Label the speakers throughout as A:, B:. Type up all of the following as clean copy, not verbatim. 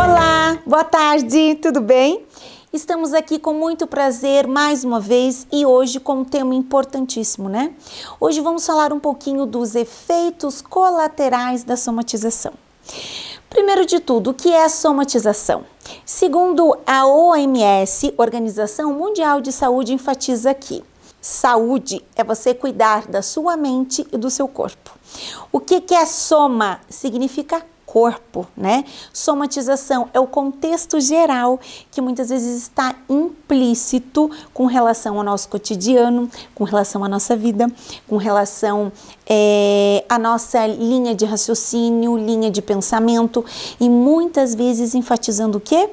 A: Olá, boa tarde, tudo bem? Estamos aqui com muito prazer mais uma vez e hoje com um tema importantíssimo, né? Hoje vamos falar um pouquinho dos efeitos colaterais da somatização. Primeiro de tudo, o que é a somatização? Segundo a OMS, Organização Mundial de Saúde, enfatiza aqui: saúde é você cuidar da sua mente e do seu corpo. O que é soma? Significa corpo, né? Somatização é o contexto geral que muitas vezes está implícito com relação ao nosso cotidiano, com relação à nossa vida, com relação à nossa linha de raciocínio, linha de pensamento e muitas vezes enfatizando o quê?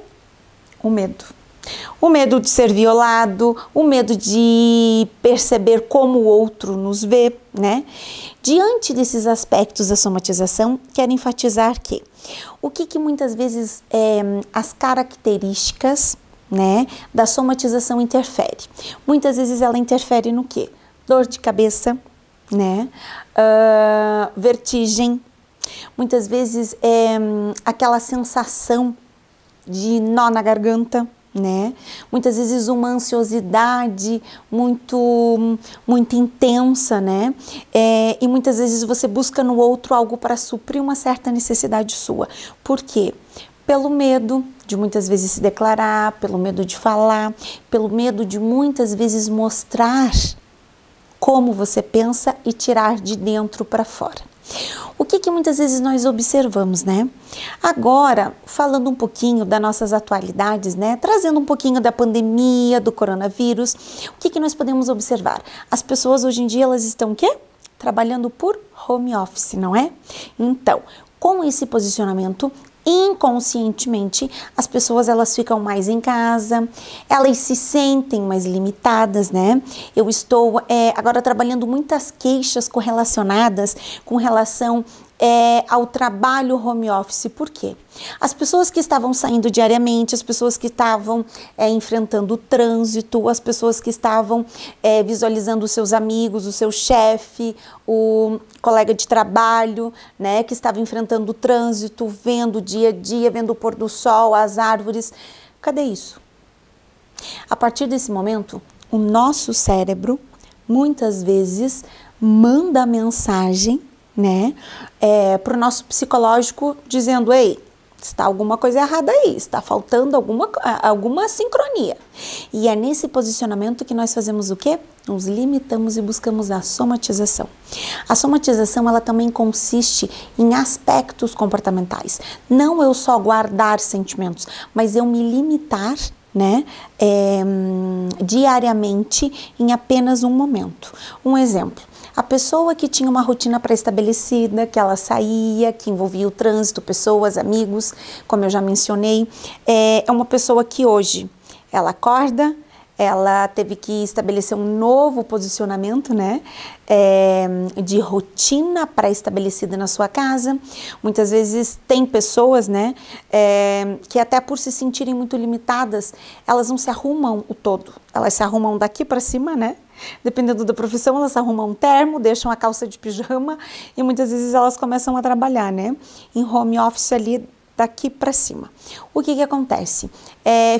A: O medo. O medo de ser violado, o medo de perceber como o outro nos vê, né? Diante desses aspectos da somatização, quero enfatizar que o que muitas vezes as características, né, da somatização interfere. Muitas vezes ela interfere no quê? Dor de cabeça, né? Vertigem. Muitas vezes aquela sensação de nó na garganta, né? Muitas vezes uma ansiosidade muito intensa, né? E muitas vezes você busca no outro algo para suprir uma certa necessidade sua. Por quê? Pelo medo de muitas vezes se declarar, pelo medo de falar, pelo medo de muitas vezes mostrar como você pensa e tirar de dentro para fora. O que muitas vezes nós observamos, né? Agora, falando um pouquinho das nossas atualidades, né? Trazendo um pouquinho da pandemia, do coronavírus, o que nós podemos observar? As pessoas hoje em dia, elas estão o quê? Trabalhando por home office, não é? Então, com esse posicionamento, inconscientemente, as pessoas elas ficam mais em casa, elas se sentem mais limitadas, né? Eu estou agora trabalhando muitas queixas correlacionadas com relação ao trabalho home office. Por quê? As pessoas que estavam saindo diariamente, as pessoas que estavam enfrentando o trânsito, as pessoas que estavam visualizando os seus amigos, o seu chefe, o colega de trabalho, né, que estava enfrentando o trânsito, vendo o dia a dia, vendo o pôr do sol, as árvores. Cadê isso? A partir desse momento, o nosso cérebro, muitas vezes, manda mensagem, né, para o nosso psicológico dizendo: ei, está alguma coisa errada aí, está faltando alguma sincronia. E é nesse posicionamento que nós fazemos o quê? Nos limitamos e buscamos a somatização. A somatização, ela também consiste em aspectos comportamentais. Não eu só guardar sentimentos, mas eu me limitar, né, diariamente em apenas um momento. Um exemplo: a pessoa que tinha uma rotina pré-estabelecida, que ela saía, que envolvia o trânsito, pessoas, amigos, como eu já mencionei, é uma pessoa que hoje ela acorda, ela teve que estabelecer um novo posicionamento, né, de rotina pré-estabelecida na sua casa. Muitas vezes tem pessoas, né, que até por se sentirem muito limitadas, elas não se arrumam o todo, elas se arrumam daqui para cima, né? Dependendo da profissão, elas arrumam um termo, deixam a calça de pijama e muitas vezes elas começam a trabalhar, né, em home office ali daqui para cima. O que acontece?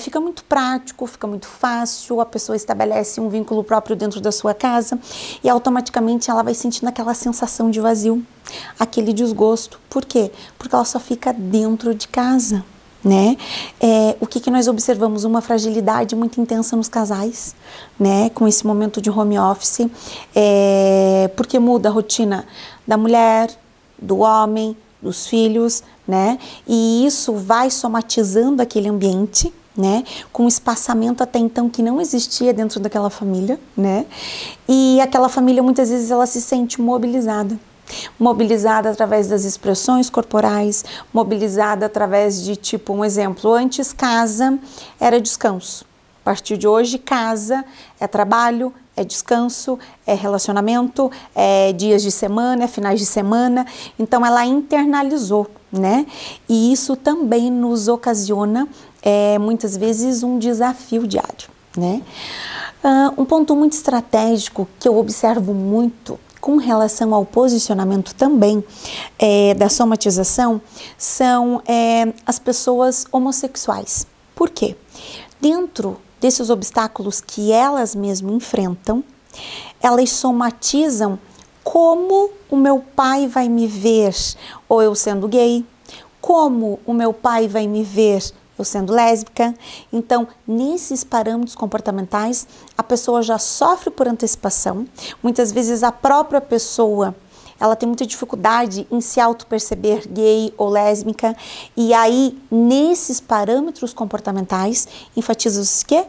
A: Fica muito prático, fica muito fácil, a pessoa estabelece um vínculo próprio dentro da sua casa e automaticamente ela vai sentindo aquela sensação de vazio, aquele desgosto. Por quê? Porque ela só fica dentro de casa, né? O que nós observamos? Uma fragilidade muito intensa nos casais, né? Com esse momento de home office, porque muda a rotina da mulher, do homem, dos filhos, né? E isso vai somatizando aquele ambiente, né? Com um espaçamento até então que não existia dentro daquela família, né? E aquela família muitas vezes ela se sente mobilizada através das expressões corporais, mobilizada através de, tipo, um exemplo: antes casa era descanso, a partir de hoje casa é trabalho, é descanso, é relacionamento, é dias de semana, é finais de semana. Então ela internalizou, né? E isso também nos ocasiona muitas vezes um desafio diário, né? Um ponto muito estratégico que eu observo muito com relação ao posicionamento também da somatização são as pessoas homossexuais. Por quê? Dentro desses obstáculos que elas mesmas enfrentam, elas somatizam como o meu pai vai me ver ou eu sendo gay, como o meu pai vai me ver eu sendo lésbica. Então, nesses parâmetros comportamentais, a pessoa já sofre por antecipação. Muitas vezes a própria pessoa, ela tem muita dificuldade em se auto-perceber gay ou lésbica. E aí, nesses parâmetros comportamentais, enfatiza-se que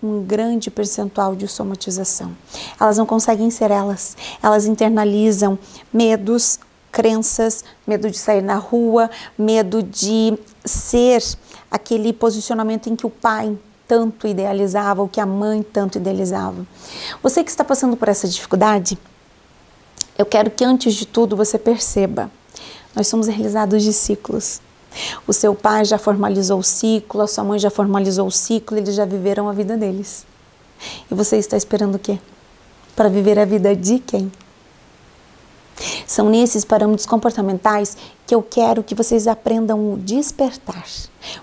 A: um grande percentual de somatização. Elas não conseguem ser elas. Elas internalizam medos, crenças, medo de sair na rua, medo de ser aquele posicionamento em que o pai tanto idealizava, ou que a mãe tanto idealizava. Você que está passando por essa dificuldade, eu quero que antes de tudo você perceba, nós somos realizados de ciclos. O seu pai já formalizou o ciclo, a sua mãe já formalizou o ciclo, eles já viveram a vida deles. E você está esperando o quê? Para viver a vida de quem? São nesses parâmetros comportamentais que eu quero que vocês aprendam o despertar.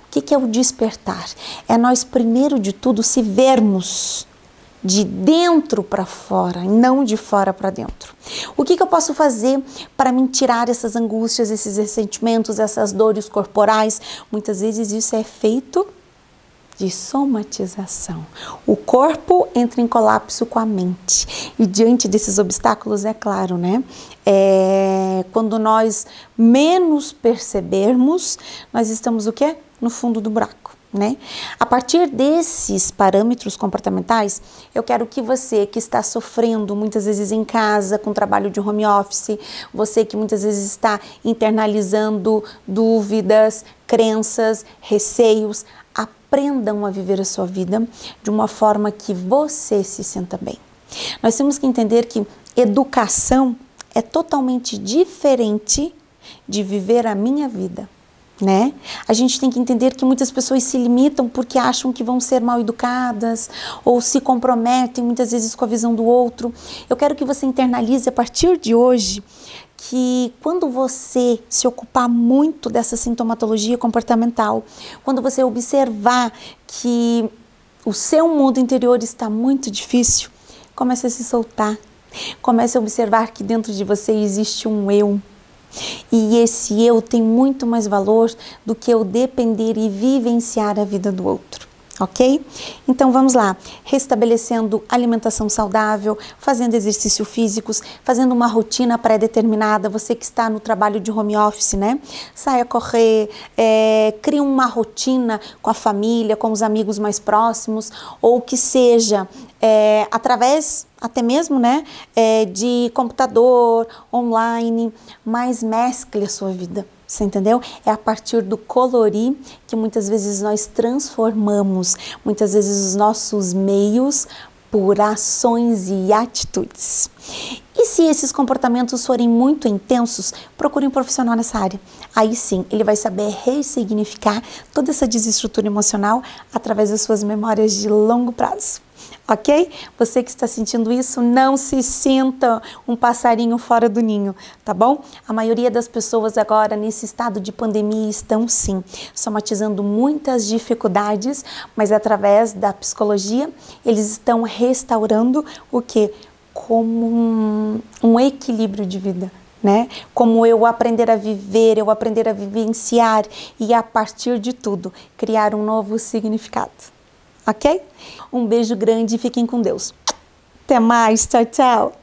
A: O que é o despertar? É nós, primeiro de tudo, se vermos de dentro para fora, e não de fora para dentro. O que eu posso fazer para me tirar essas angústias, esses ressentimentos, essas dores corporais? Muitas vezes isso é feito de somatização. O corpo entra em colapso com a mente. E diante desses obstáculos, é claro, né? Quando nós menos percebermos, nós estamos o quê? No fundo do buraco, né? A partir desses parâmetros comportamentais, eu quero que você que está sofrendo muitas vezes em casa, com trabalho de home office, você que muitas vezes está internalizando dúvidas, crenças, receios, aprendam a viver a sua vida de uma forma que você se sinta bem. Nós temos que entender que educação é totalmente diferente de viver a minha vida, né? A gente tem que entender que muitas pessoas se limitam porque acham que vão ser mal educadas ou se comprometem muitas vezes com a visão do outro. Eu quero que você internalize a partir de hoje que quando você se ocupar muito dessa sintomatologia comportamental, quando você observar que o seu mundo interior está muito difícil, comece a se soltar. Comece a observar que dentro de você existe um eu. E esse eu tem muito mais valor do que eu depender e vivenciar a vida do outro. Ok? Então vamos lá, restabelecendo alimentação saudável, fazendo exercícios físicos, fazendo uma rotina pré-determinada. Você que está no trabalho de home office, né? Saia correr, crie uma rotina com a família, com os amigos mais próximos, ou que seja através até mesmo, né, de computador, online, mas mescle a sua vida. Você entendeu? É a partir do colorir que muitas vezes nós transformamos, muitas vezes os nossos meios por ações e atitudes. E se esses comportamentos forem muito intensos, procure um profissional nessa área. Aí sim, ele vai saber ressignificar toda essa desestrutura emocional através das suas memórias de longo prazo. Ok? Você que está sentindo isso, não se sinta um passarinho fora do ninho, tá bom? A maioria das pessoas agora, nesse estado de pandemia, estão sim, somatizando muitas dificuldades, mas através da psicologia, eles estão restaurando o quê? Como um equilíbrio de vida, né? Como eu aprender a viver, eu aprender a vivenciar e a partir de tudo, criar um novo significado. Ok? Um beijo grande e fiquem com Deus. Até mais, tchau, tchau!